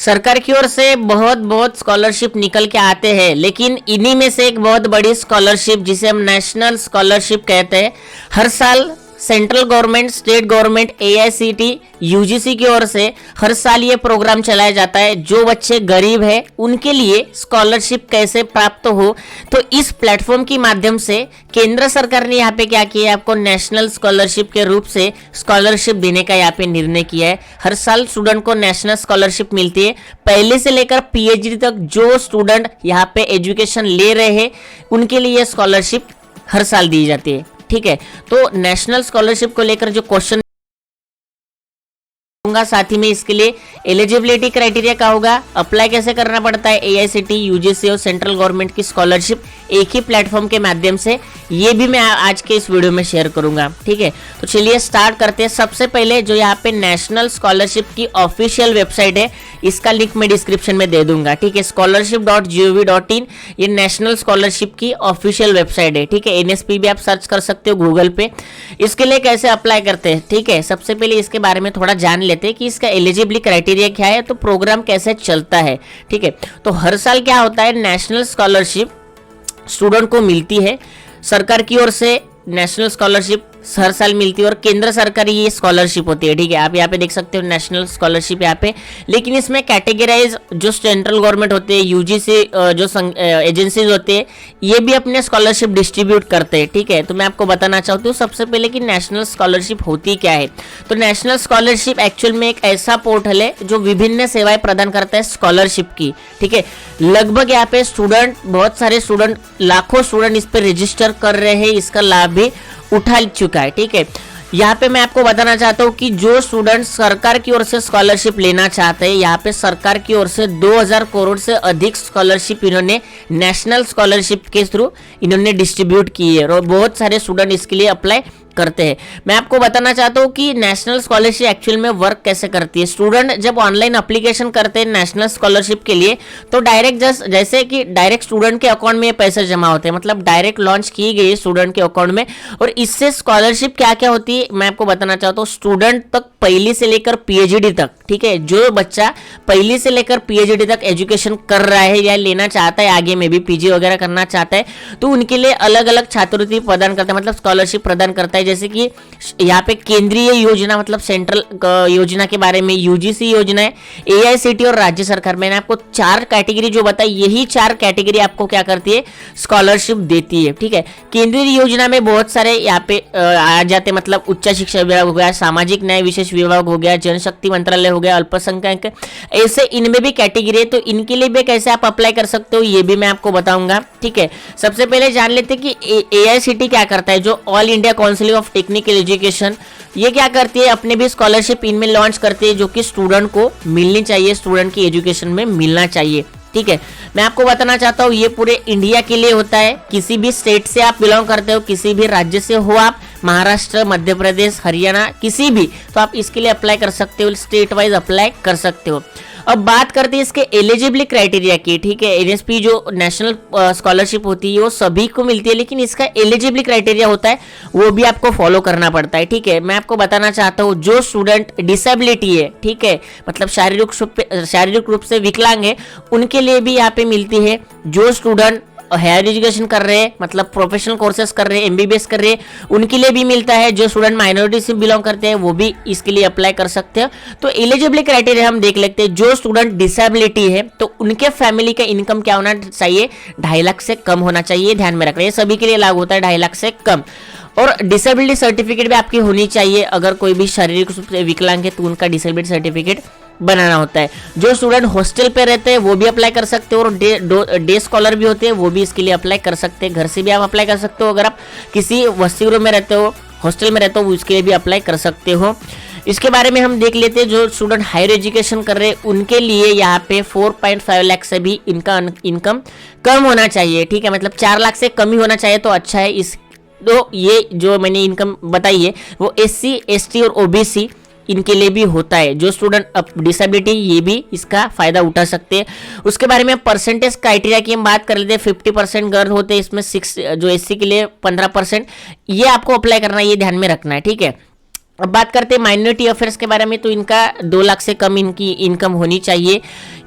सरकार की ओर से बहुत बहुत स्कॉलरशिप निकल के आते हैं, लेकिन इन्हीं में से एक बहुत बड़ी स्कॉलरशिप जिसे हम नेशनल स्कॉलरशिप कहते हैं, हर साल central government, state government, AICT, UGC की ओर से हर साल ये प्रोग्राम चलाया जाता है। जो बच्चे गरीब हैं उनके लिए स्कॉलरशिप कैसे प्राप्त हो, तो इस प्लेटफॉर्म के माध्यम से केंद्र सरकार ने यहाँ पे क्या किया है, आपको नेशनल स्कॉलरशिप के रूप से स्कॉलरशिप देने का यहाँ पे निर्णय किया है। हर साल स्टूडेंट को नेशनल स्कॉलरशिप मिलती है। पहले से लेकर पीएचडी तक जो स्टूडेंट यहाँ पे एजुकेशन ले रहे हैं उनके लिए स्कॉलरशिप हर साल दी जाती है। ठीक है, तो नेशनल स्कॉलरशिप को लेकर जो क्वेश्चन दूंगा, साथ ही में इसके लिए एलिजिबिलिटी क्राइटेरिया क्या होगा, अप्लाई कैसे करना पड़ता है, एआईसीटी, यूजीसी और सेंट्रल गवर्नमेंट की स्कॉलरशिप एक ही प्लेटफॉर्म के माध्यम से, ये भी मैं आज के इस वीडियो में शेयर करूंगा। ठीक है, तो चलिए स्टार्ट करते हैं। सबसे पहले जो यहाँ पे नेशनल स्कॉलरशिप की ऑफिशियल वेबसाइट है, इसका लिंक मैं डिस्क्रिप्शन में दे दूंगा। ठीक है, scholarship.gov.in ये नेशनल स्कॉलरशिप की ऑफिशियल वेबसाइट है। ठीक है, एनएसपी भी आप सर्च कर सकते हो गूगल पे। इसके लिए कैसे अप्लाई करते हैं, ठीक है, सबसे पहले इसके बारे में थोड़ा जान लेते हैं कि इसका एलिजिबिलिटी क्राइटेरिया क्या है, तो प्रोग्राम कैसे चलता है। ठीक है, तो हर साल क्या होता है, नेशनल स्कॉलरशिप स्टूडेंट को मिलती है। सरकार की ओर से नेशनल स्कॉलरशिप हर साल मिलती है और केंद्र सरकार ये स्कॉलरशिप होती है। ठीक है, आप यहाँ पे देख सकते हो नेशनल स्कॉलरशिप यहाँ पे, लेकिन इसमें कैटेगराइज जो सेंट्रल गवर्नमेंट होते हैं, यूजीसी जो एजेंसीज होते हैं, ये भी अपने स्कॉलरशिप डिस्ट्रीब्यूट करते हैं। ठीक है, तो मैं आपको बताना चाहती हूँ सबसे पहले कि नेशनल स्कॉलरशिप होती क्या है। तो नेशनल स्कॉलरशिप एक्चुअल में एक ऐसा पोर्टल है जो विभिन्न सेवाएं प्रदान करता है स्कॉलरशिप की। ठीक है, लगभग यहाँ पे स्टूडेंट, बहुत सारे स्टूडेंट, लाखों स्टूडेंट इस पे रजिस्टर कर रहे हैं, इसका लाभ भी उठा चुका है। ठीक है, यहाँ पे मैं आपको बताना चाहता हूँ कि जो स्टूडेंट सरकार की ओर से स्कॉलरशिप लेना चाहते हैं, यहाँ पे सरकार की ओर से 2000 करोड़ से अधिक स्कॉलरशिप इन्होंने नेशनल स्कॉलरशिप के थ्रू इन्होंने डिस्ट्रीब्यूट की है और बहुत सारे स्टूडेंट इसके लिए अप्लाई करते हैं। मैं आपको बताना चाहता हूँ कि नेशनल स्कॉलरशिप एक्चुअल में वर्क कैसे करती है। स्टूडेंट जब ऑनलाइन एप्लीकेशन करते हैं नेशनल स्कॉलरशिप के लिए, तो डायरेक्ट जैसे कि डायरेक्ट स्टूडेंट के अकाउंट में पैसे जमा होते हैं, मतलब डायरेक्ट लॉन्च की गई स्टूडेंट के अकाउंट में। और इससे स्कॉलरशिप क्या क्या होती है मैं आपको बताना चाहता हूँ। स्टूडेंट तक पहली से लेकर पीएचडी तक, ठीक है, जो बच्चा पहली से लेकर पीएचडी तक एजुकेशन कर रहा है या लेना चाहता है, आगे में भी पीजी वगैरह करना चाहता है, तो उनके लिए अलग अलग छात्रवृत्ति प्रदान करता है, मतलब स्कॉलरशिप प्रदान करता है। जैसे कि यहाँ पे केंद्रीय योजना, मतलब सेंट्रल योजना के बारे में यूजीसी योजना है, एआईसीटी और राज्य सरकार। मैंने आपको 4 कैटेगरी जो बताई, यही 4 कैटेगरी आपको क्या करती है, स्कॉलरशिप देती है। ठीक है, केंद्रीय योजना में बहुत सारे यहाँ पे आ जाते, मतलब उच्च शिक्षा विभाग हो गया, सामाजिक न्याय विशेष विभाग हो गया, जनशक्ति मंत्रालय हो गया, अल्पसंख्यक, ऐसे इनमें भी कैटेगरी है। तो इनके लिए भी कैसे आप अप्लाई कर सकते हो ये भी मैं आपको बताऊंगा। ठीक है, सबसे पहले जान लेते हैं कि एआईसीटी क्या करता है, जो all India council of technical education, ये क्या करती है, अपने भी स्कॉलरशिप इनमें लॉन्च करती है, जो कि स्टूडेंट को मिलनी चाहिए, स्टूडेंट की एजुकेशन में मिलना चाहिए। ठीक है, मैं आपको बताना चाहता हूँ ये पूरे इंडिया के लिए होता है। किसी भी स्टेट से आप बिलोंग करते हो, किसी भी राज्य से हो आप, महाराष्ट्र, मध्य प्रदेश, हरियाणा, किसी भी, तो आप इसके लिए अप्लाई कर सकते हो, स्टेट वाइज अप्लाई कर सकते हो। अब बात करते हैं इसके एलिजिबिलिटी क्राइटेरिया की। ठीक है, एनएसपी जो नेशनल स्कॉलरशिप होती है वो सभी को मिलती है, लेकिन इसका एलिजिबिलिटी क्राइटेरिया होता है वो भी आपको फॉलो करना पड़ता है। ठीक है, मैं आपको बताना चाहता हूँ जो स्टूडेंट डिसेबिलिटी है, ठीक है, मतलब शारीरिक रूप से विकलांग है, उनके लिए भी यहाँ पे मिलती है। जो स्टूडेंट हायर एजुकेशन कर रहे हैं, मतलब प्रोफेशनल कोर्सेज कर रहे हैं, एमबीबीएस कर रहे हैं, उनके लिए भी मिलता है। जो स्टूडेंट माइनॉरिटी से बिलोंग करते हैं वो भी इसके लिए अप्लाई कर सकते हैं। तो एलिजिबिलिटी क्राइटेरिया हम देख लेते हैं। जो स्टूडेंट डिसेबिलिटी है तो उनके फैमिली का इनकम क्या होना चाहिए, 2.5 लाख से कम होना चाहिए, ध्यान में रखना, ये सभी के लिए लागू होता है, 2.5 लाख से कम। और डिसेबिलिटी सर्टिफिकेट भी आपकी होनी चाहिए, अगर कोई भी शारीरिक रूप से विकलांग है तो उनका डिसेबिलिटी सर्टिफिकेट बनाना होता है। जो स्टूडेंट हॉस्टल पे रहते हैं वो भी अप्लाई कर सकते हो, और डे स्कॉलर भी होते हैं वो भी इसके लिए अप्लाई कर सकते हैं। घर से भी आप अप्लाई कर सकते हो, अगर आप किसी वसति गृह में रहते हो, हॉस्टल में रहते हो, उसके लिए भी अप्लाई कर सकते हो। इसके बारे में हम देख लेते हैं। जो स्टूडेंट हायर एजुकेशन कर रहे हैं उनके लिए यहाँ पे 4.5 लाख से भी इनका इनकम कम होना चाहिए। ठीक है, मतलब 4 लाख से कम ही होना चाहिए तो अच्छा है। इस तो ये जो मैंने इनकम बताई है वो SC, ST और OBC इनके लिए भी होता है। जो स्टूडेंट डिसेबिलिटी ये भी इसका फायदा उठा सकते हैं। उसके बारे में परसेंटेज क्राइटेरिया की हम बात कर लेते हैं। 50% गर्ल होते हैं इसमें, 6 जो SC के लिए 15%, ये आपको अप्लाई करना है, ये ध्यान में रखना है। ठीक है, अब बात करते हैं माइनॉरिटी अफेयर्स के बारे में, तो इनका 2 लाख से कम इनकी इनकम होनी चाहिए।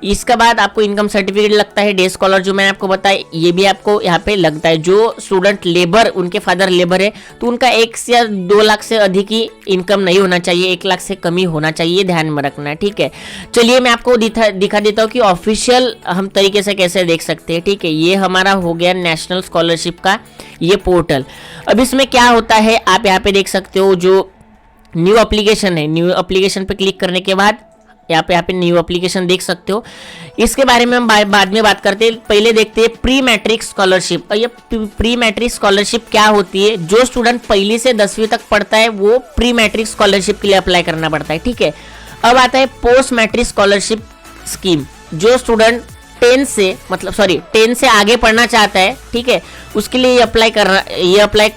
इसके बाद आपको इनकम सर्टिफिकेट लगता है, डे स्कॉलर जो मैंने आपको बताया ये भी आपको यहाँ पे लगता है। जो स्टूडेंट लेबर, उनके फादर लेबर है तो उनका 1 या 2 लाख से अधिक ही इनकम नहीं होना चाहिए, 1 लाख से कम ही होना चाहिए, ध्यान में रखना है, ठीक है। चलिए मैं आपको दिखा देता हूँ कि ऑफिशियल हम तरीके से कैसे देख सकते हैं, ठीक है। ये हमारा हो गया नेशनल स्कॉलरशिप का ये पोर्टल। अब इसमें क्या होता है आप यहाँ पे देख सकते हो, जो न्यू एप्लीकेशन है, न्यू एप्लीकेशन पे क्लिक करने के बाद यहाँ पे न्यू एप्लीकेशन देख सकते हो। इसके बारे में हम बाद में बात करते हैं, पहले देखते हैं प्री मैट्रिक स्कॉलरशिप। और ये प्री मैट्रिक स्कॉलरशिप क्या होती है, जो स्टूडेंट 1ली से 10वीं तक पढ़ता है वो प्री मैट्रिक स्कॉलरशिप के लिए अप्लाई करना पड़ता है, ठीक है। अब आता है पोस्ट मैट्रिक स्कॉलरशिप स्कीम, जो स्टूडेंट 10 से आगे पढ़ना चाहता है, ठीक है, उसके लिए ये अप्लाई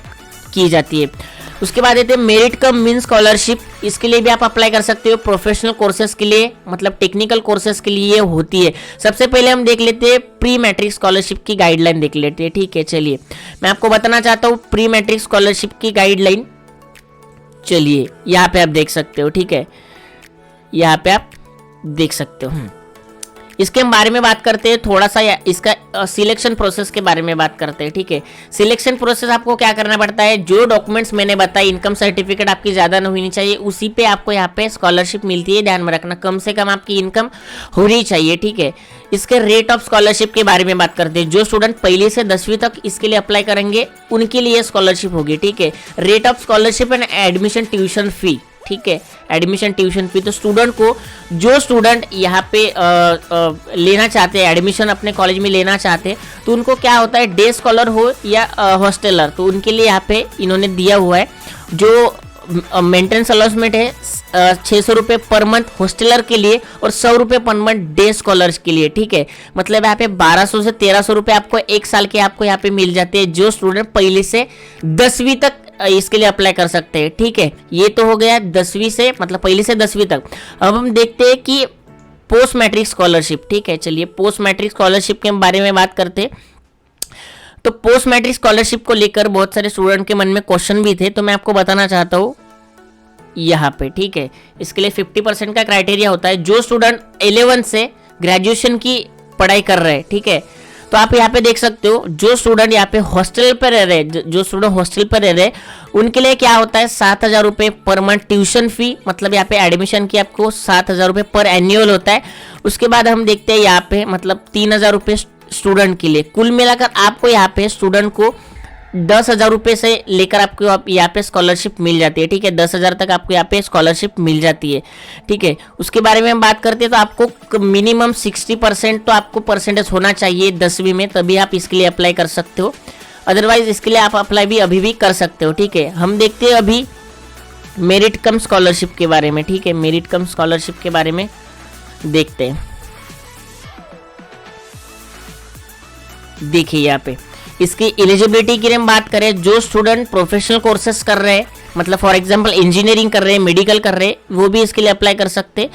की जाती है। उसके बाद आते हैं मेरिट कम मीन स्कॉलरशिप, इसके लिए भी आप अप्लाई कर सकते हो। प्रोफेशनल कोर्सेज के लिए, मतलब टेक्निकल कोर्सेज के लिए ये होती है। सबसे पहले हम देख लेते हैं प्री मैट्रिक स्कॉलरशिप की गाइडलाइन देख लेते हैं, ठीक है। चलिए मैं आपको बताना चाहता हूँ प्री मैट्रिक स्कॉलरशिप की गाइडलाइन। चलिए यहाँ पे आप देख सकते हो, ठीक है, यहाँ पे आप देख सकते हो। इसके बारे में बात करते हैं थोड़ा सा, इसका सिलेक्शन प्रोसेस के बारे में बात करते हैं, ठीक है। सिलेक्शन प्रोसेस आपको क्या करना पड़ता है, जो डॉक्यूमेंट्स मैंने बताया, इनकम सर्टिफिकेट आपकी ज़्यादा नहीं होनी चाहिए, उसी पे आपको यहाँ पे स्कॉलरशिप मिलती है, ध्यान में रखना, कम से कम आपकी इनकम होनी चाहिए, ठीक है। इसके रेट ऑफ स्कॉलरशिप के बारे में बात करते हैं, जो स्टूडेंट 1ली से 10वीं तक इसके लिए अप्लाई करेंगे उनके लिए स्कॉलरशिप होगी, ठीक है। Rate of scholarship and admission tuition fee, ठीक है, एडमिशन ट्यूशन फी। तो स्टूडेंट को, जो स्टूडेंट यहाँ पे लेना चाहते हैं, एडमिशन अपने कॉलेज में लेना चाहते हैं, तो उनको क्या होता है, डे स्कॉलर हो या हॉस्टलर, तो उनके लिए यहाँ पे इन्होंने दिया हुआ है जो मेंटेनेंस अलाउंसमेंट है 600 रुपये पर मंथ हॉस्टलर के लिए और 100 रुपये पर मंथ डे स्कॉलर्स के लिए, ठीक है। मतलब यहाँ पे 1200 से 1300 रुपये आपको 1 साल के आपको यहाँ पे मिल जाते हैं, जो स्टूडेंट 1ली से 10वीं तक इसके लिए अप्लाई कर सकते हैं, ठीक है। ये तो हो गया 10वीं से, मतलब 1ली से 10वीं तक। अब हम देखते हैं कि पोस्ट मैट्रिक स्कॉलरशिप, ठीक है। चलिए पोस्ट मैट्रिक स्कॉलरशिप के बारे में बात करते हैं। तो पोस्ट मैट्रिक स्कॉलरशिप को लेकर बहुत सारे स्टूडेंट के मन में क्वेश्चन भी थे, तो मैं आपको बताना चाहता हूँ यहाँ पे, ठीक है। इसके लिए 50% का क्राइटेरिया होता है, जो स्टूडेंट 11 से ग्रेजुएशन की पढ़ाई कर रहे हैं, ठीक है। तो आप यहाँ पे देख सकते हो, जो स्टूडेंट यहाँ पे हॉस्टल पर रह रहे, जो स्टूडेंट हॉस्टल पर रह रहे, उनके लिए क्या होता है 7,000 रुपये पर मंथ ट्यूशन फी, मतलब यहाँ पे एडमिशन की आपको 7,000 रुपये पर एनुअल होता है। उसके बाद हम देखते हैं यहाँ पे मतलब 3,000 रुपये स्टूडेंट के लिए, कुल मिलाकर आपको यहाँ पे स्टूडेंट को 10,000 रुपये से लेकर आपको यहाँ पे स्कॉलरशिप मिल जाती है, ठीक है। 10,000 तक आपको यहाँ पे स्कॉलरशिप मिल जाती है, ठीक है। उसके बारे में हम बात करते हैं, तो आपको मिनिमम 60% तो आपको परसेंटेज होना चाहिए 10वीं में, तभी आप इसके लिए अप्लाई कर सकते हो। अदरवाइज इसके लिए आप अप्लाई भी अभी भी कर सकते हो, ठीक है। हम देखते हैं अभी मेरिट कम स्कॉलरशिप के बारे में, ठीक है। मेरिट कम स्कॉलरशिप के बारे में देखते हैं। देखिए यहाँ पे इसकी एलिजिबिलिटी की हम बात करें, जो स्टूडेंट प्रोफेशनल कोर्सेज कर रहे हैं, मतलब फॉर एग्जांपल इंजीनियरिंग कर रहे हैं, मेडिकल कर रहे हैं, वो भी इसके लिए अप्लाई कर सकते हैं।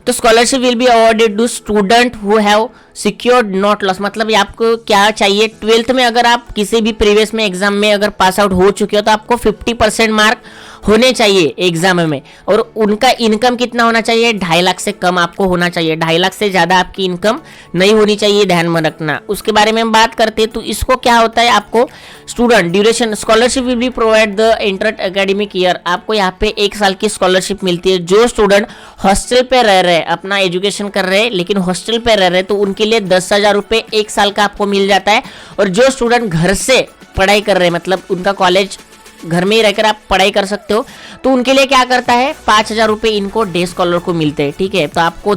तो scholarship will be awarded to student who have secured not loss, मतलब आपको क्या चाहिए, 12th में अगर आप किसी भी प्रीवियस में एग्जाम में अगर पास आउट हो चुके हो तो आपको 50% मार्क होने चाहिए एग्जाम में, और उनका इनकम कितना होना चाहिए, 2.5 लाख से कम आपको होना चाहिए, 2.5 लाख से ज़्यादा आपकी इनकम नहीं होनी चाहिए, ध्यान में रखना। उसके बारे में हम बात करते हैं, तो इसको क्या होता है, आपको student duration scholarship will B provide the inter academic year, आपको यहाँ पे 1 साल की स्कॉलरशिप मिलती है। जो स्टूडेंट हॉस्टल पे रह रहे हैं, अपना एजुकेशन कर रहे हैं लेकिन हॉस्टल पे रह रहे हैं, तो उनके लिए 10,000 रुपये 1 साल का आपको मिल जाता है। और जो स्टूडेंट घर से पढ़ाई कर रहे हैं, मतलब उनका कॉलेज घर में ही रहकर आप पढ़ाई कर सकते हो, तो उनके लिए क्या करता है 5,000 रुपये इनको डे स्कॉलर को मिलते हैं, ठीक है। तो आपको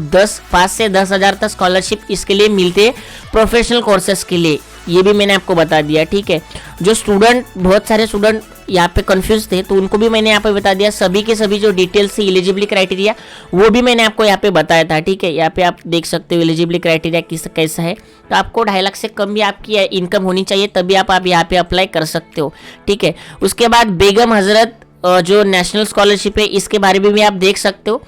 5 से 10,000 तक स्कॉलरशिप इसके लिए मिलते हैं प्रोफेशनल कोर्सेज के लिए, ये भी मैंने आपको बता दिया, ठीक है। जो स्टूडेंट, बहुत सारे स्टूडेंट यहाँ पे कंफ्यूज थे, तो उनको भी मैंने यहाँ पे बता दिया, सभी के सभी जो डिटेल्स थी एलिजिबिलिटी क्राइटेरिया वो भी मैंने आपको यहाँ पे बताया था, ठीक है। यहाँ पे आप देख सकते हो एलिजिबिलिटी क्राइटेरिया कैसा है। तो आपको 2.5 लाख से कम भी आपकी इनकम होनी चाहिए, तभी आप यहाँ पे अप्लाई कर सकते हो, ठीक है। उसके बाद बेगम हजरत जो नेशनल स्कॉलरशिप है, इसके बारे में भी आप देख सकते हो।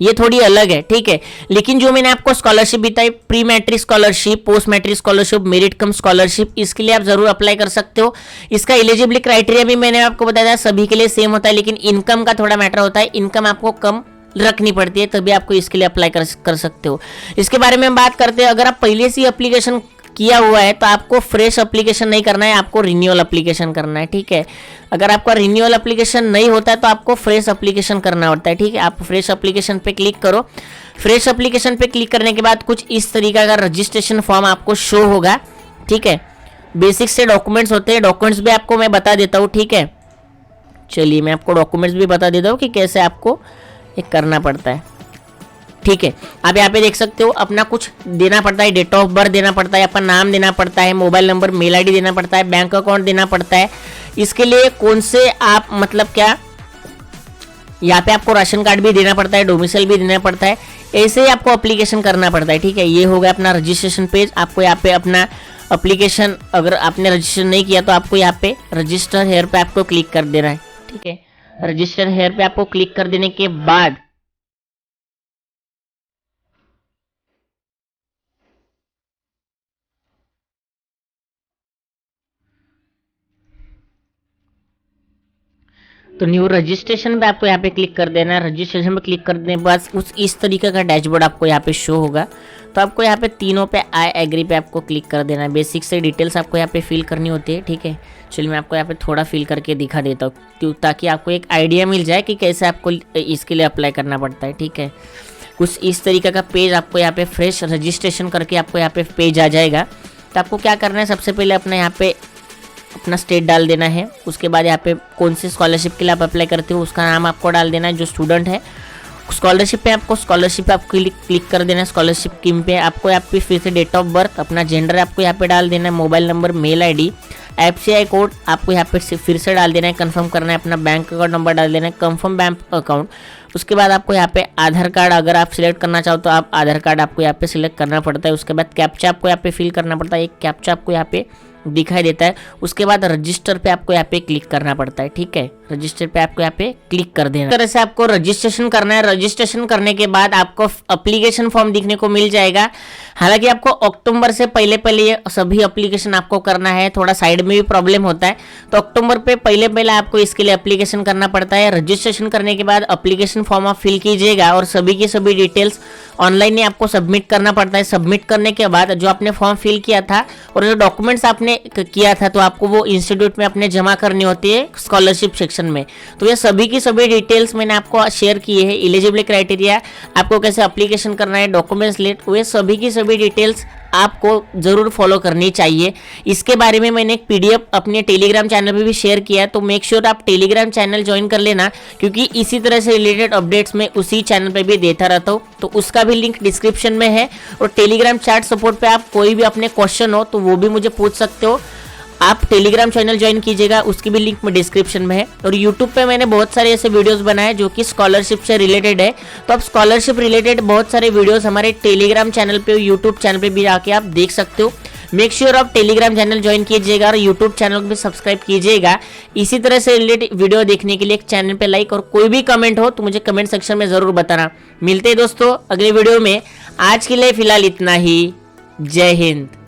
ये थोड़ी अलग है, ठीक है। लेकिन जो मैंने आपको स्कॉलरशिप बताई, pre matric scholarship, post matric scholarship, merit cum scholarship, इसके लिए आप जरूर अप्लाई कर सकते हो। इसका एलिजिबिलिटी क्राइटेरिया भी मैंने आपको बताया था, सभी के लिए सेम होता है, लेकिन इनकम का थोड़ा मैटर होता है, इनकम आपको कम रखनी पड़ती है, तभी आपको इसके लिए अप्लाई कर सकते हो। इसके बारे में हम बात करते हैं। अगर आप पहले से एप्लीकेशन किया हुआ है तो आपको फ्रेश एप्लीकेशन नहीं करना है, आपको रिन्यूअल एप्लीकेशन करना है, ठीक है। अगर आपका रिन्यूअल एप्लीकेशन नहीं होता है तो आपको फ्रेश एप्लीकेशन करना होता है, ठीक है। आप फ्रेश एप्लीकेशन पे क्लिक करो। फ्रेश एप्लीकेशन पे क्लिक करने के बाद कुछ इस तरीका का रजिस्ट्रेशन फॉर्म आपको शो होगा, ठीक है। बेसिक से डॉक्यूमेंट्स होते हैं, डॉक्यूमेंट्स भी आपको मैं बता देता हूँ, ठीक है। चलिए मैं आपको डॉक्यूमेंट्स भी बता देता हूँ कि कैसे आपको ये करना पड़ता है, ठीक है। आप यहाँ पे देख सकते हो, अपना कुछ देना पड़ता है, डेट ऑफ बर्थ देना पड़ता है, अपना नाम देना पड़ता है, मोबाइल नंबर, मेल आईडी देना पड़ता है, बैंक अकाउंट देना पड़ता है। इसके लिए कौन से आप मतलब क्या, यहाँ पे आपको राशन कार्ड भी देना पड़ता है, डोमिसाइल भी देना पड़ता है, ऐसे ही आपको अप्लीकेशन करना पड़ता है, ठीक है। ये हो गया अपना रजिस्ट्रेशन पेज। आपको यहाँ पे अपना अप्लीकेशन, अगर आपने रजिस्टर नहीं किया तो आपको यहाँ पे रजिस्टर हेयर पे आपको क्लिक कर देना है, ठीक है। रजिस्टर हेयर पे आपको क्लिक कर देने के बाद तो न्यू रजिस्ट्रेशन पे आपको यहाँ पे क्लिक कर देना है। रजिस्ट्रेशन पे क्लिक करने के बाद कुछ इस तरीके का डैशबोर्ड आपको यहाँ पे शो होगा। तो आपको यहाँ पे तीनों पे आई एग्री पे आपको क्लिक कर देना है। बेसिक से डिटेल्स आपको यहाँ पे फिल करनी होती है, ठीक है। चलिए मैं आपको यहाँ पे थोड़ा फिल करके दिखा देता हूँ ताकि आपको एक आइडिया मिल जाए कि कैसे आपको इसके लिए अप्लाई करना पड़ता है, ठीक है। कुछ इस तरीके का पेज आपको यहाँ पे फ्रेश रजिस्ट्रेशन करके आपको यहाँ पे पेज आ जाएगा। तो आपको क्या करना है, सबसे पहले अपना यहाँ पे अपना स्टेट डाल देना है। उसके बाद यहाँ पे कौन सी स्कॉलरशिप के लिए आप अप्लाई करते हो उसका नाम आपको डाल देना है, जो स्टूडेंट है। स्कॉलरशिप पे आपको स्कॉलरशिप पे आपको क्लिक कर देना है। स्कॉलरशिप स्कीम पे आपको यहाँ पे फिर से डेट ऑफ बर्थ, अपना जेंडर आपको यहाँ पे डाल देना है, mobile number, mail ID, FCI code आपको यहाँ पे फिर से डाल देना है, कंफर्म करना है, अपना बैंक अकाउंट नंबर डाल देना है, कंफर्म बैंक अकाउंट। उसके बाद आपको यहाँ पे आधार कार्ड अगर आप सिलेक्ट करना चाहो तो आप आधार कार्ड आपको यहाँ पे सिलेक्ट करना पड़ता है। उसके बाद कैप्चा आपको यहाँ पे फिल करना पड़ता है, एक कैप्चा आपको यहाँ पे दिखाई देता है। उसके बाद रजिस्टर पे आपको यहाँ पे क्लिक करना पड़ता है, ठीक है। रजिस्टर पे आपको यहाँ पे क्लिक कर देना है। इस तरह से आपको रजिस्ट्रेशन करना है। रजिस्ट्रेशन करने के बाद आपको एप्लीकेशन फॉर्म दिखने को मिल जाएगा। हालांकि आपको अक्टूबर से पहले ये सभी एप्लीकेशन आपको करना है। थोड़ा साइड में भी प्रॉब्लम होता है, तो अक्टूबर पे पहले आपको इसके लिए एप्लीकेशन करना पड़ता है। रजिस्ट्रेशन करने के बाद एप्लीकेशन फॉर्म आप फिल कीजिएगा और सभी की सभी डिटेल्स ऑनलाइन ही आपको सबमिट करना पड़ता है। सबमिट करने के बाद जो आपने फॉर्म फिल किया था और जो डॉक्यूमेंट्स आपने किया था तो आपको वो इंस्टीट्यूट में अपने जमा करनी होती है स्कॉलरशिप सेक्शन में। तो ये सभी की सभी डिटेल्स मैंने आपको शेयर किए हैं। एलिजिबिलिटी क्राइटेरिया, आपको कैसे एप्लीकेशन करना है, डॉक्यूमेंट्स लिस्ट, वे सभी की सभी डिटेल्स आपको जरूर फॉलो करनी चाहिए। इसके बारे में मैंने एक पीडीएफ अपने टेलीग्राम चैनल पे भी शेयर किया है, तो मेक श्योर आप टेलीग्राम चैनल ज्वाइन कर लेना, क्योंकि इसी तरह से रिलेटेड अपडेट्स मैं उसी चैनल पे भी देता रहता हूँ। तो उसका भी लिंक डिस्क्रिप्शन में है। और टेलीग्राम चैट सपोर्ट पे आप कोई भी अपने क्वेश्चन हो तो वो भी मुझे पूछ सकते हो। आप टेलीग्राम चैनल ज्वाइन कीजिएगा, उसकी भी लिंक में डिस्क्रिप्शन में है। और यूट्यूब पे मैंने बहुत सारे ऐसे वीडियोस बनाए जो कि स्कॉलरशिप से रिलेटेड है। तो आप स्कॉलरशिप रिलेटेड बहुत सारे वीडियोस हमारे टेलीग्राम चैनल पे, यूट्यूब चैनल पे भी आके आप देख सकते हो। मेक श्योर आप टेलीग्राम चैनल ज्वाइन कीजिएगा और यूट्यूब चैनल को भी सब्सक्राइब कीजिएगा। इसी तरह से रिलेटेड वीडियो देखने के लिए एक चैनल पे लाइक और कोई भी कमेंट हो तो मुझे कमेंट सेक्शन में जरूर बताना। मिलते हैं दोस्तों अगले वीडियो में। आज के लिए फिलहाल इतना ही। जय हिंद।